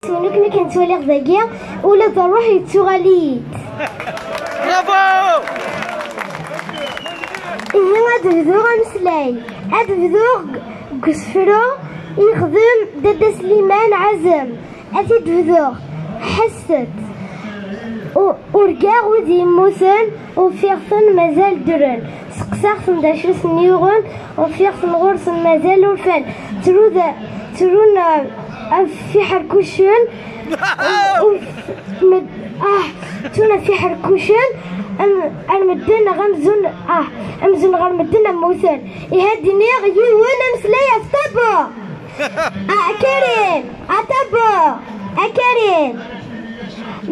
ونكني كنتولي غزاكيا ولا تروح يتسوغاليت برافو. إيه غادبدو غنسلاي غادبدو قسفرو يخدم دادا سليمان عزم أتدبدو حست ورقاغ ود يموتن وفيغتن مازال درن سقساغتن دا شرس نيوغن وفيغتن غرسن مازال ورفان ترون في حركوشن تونا في حركوشن المدن غمزون امزون غمدن موثن يهدي نيغ يوانا مسلايا فتابو كريم اتابو كريم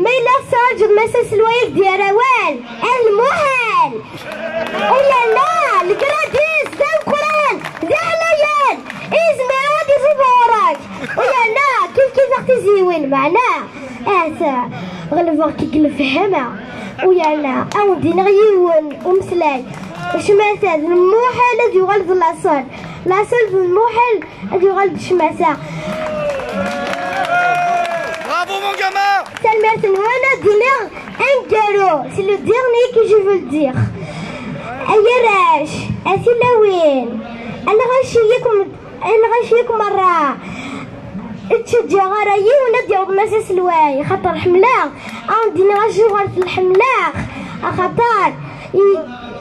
ما إلا صاج مساس الوايك ديال روان المحال ولا لا الكراديس دا القران دا حلايان إزمع غادي زبورك ولا لا كيف اختي زيوين معناه غلفا كي نفهمها ويا لا اودي نغيون ومسلاي واش مثلا الموحل هادي يغلب لاصال في الموحل هادي يغلب الشماسه. Bravo mon gamin. Salmerten وانا دينيغ ان كارو سي لو ديرني كي جو فو دير ايراش اثلاوين انا غنشيكم مره تشجع غرايي ونديو بمساس الواي خاطر حملاغ عندي نغشوغل في الحملاغ خاطر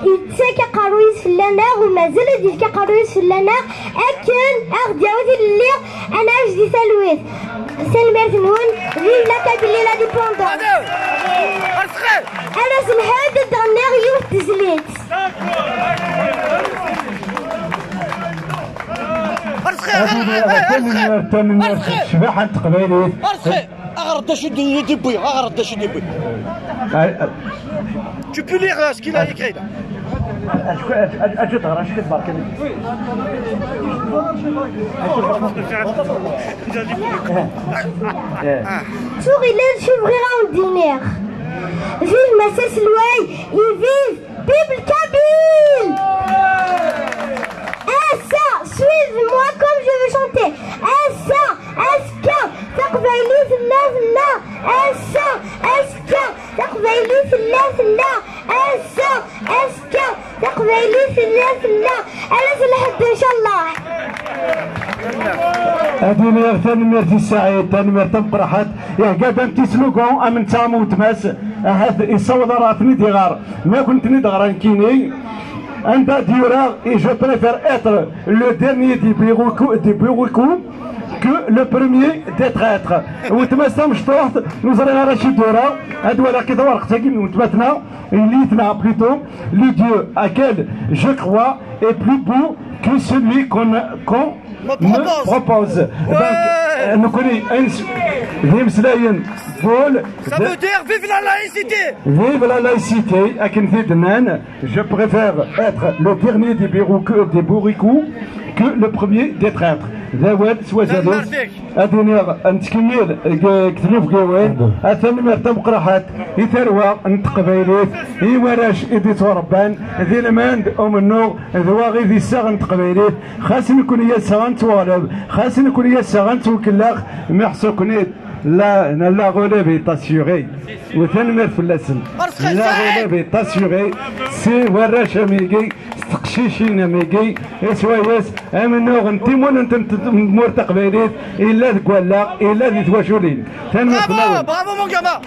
يتساكا قارويس في اللناغ ومازال يدير قارويس في اللناغ اكن اغدي عاودي اللي انا اجدي سالويت سلمرت نون في لا كابيلي لا ديبوندون انا سنحاد الدغناغ يوم تزليت شباحة تقبيلي أغرد شدي ديبوي أغرد شدي ديبوي. Tu peux lire ce qu'il a écrit là. أجي تقرا شكون تبارك شوغي لا شوفغي راون دينير فيه مساس الواي يفيف بيبل كابيل. Suivez-moi comme je veux chanter. Essa, eska, تقبيلي في الله essa, eska, تقبيلي في الله essa, eska, تقبيلي في الله أنا في الحد إن شاء الله. هذه نير ثاني ميرتي السعيد ثاني ميرتي مقرحات يا قاعد انت سلوكو امن تامو وتماس هذا يصوت راتني ديغار ما كنت ندغر كيني انت ديورا et je préfère être le dernier des bureaux que le premier des traîtres. وتمسا مشطوحت نوصل على شي دوره هادو ولا كي دور تاكين وتباتنا ليتنا plutôt le Dieu à quel je crois est plus beau que celui qu'on me propose. Donc nous connaissons ذي مسلاين بول. Ça veut dire vive la laïcité. Vive la laïcité. أكن في دنان je préfère être le dernier des bourricous que le premier des traîtres. ذا واد سوا زادوس أدينيغ نتكمل كتلوف كيوين أثني مرتم قرحات يثروى نتقبيليت يوراش إدي توربان ذي الماند أمنو ذواغي ذي الساغن تقبيليت خاص نكون يا الساغن توالب خاص نكون يا الساغن توكلاغ محسو كنيت لا غوليف est assuré وثنمر في اللسن لا غوليف est assuré سي وراش ميجي تقشيشين ميجي اسوايس امنو غنتيمون انت مور تقبيليت الا تقول لا الا ذي تواشولين برافو برافو مون جاما.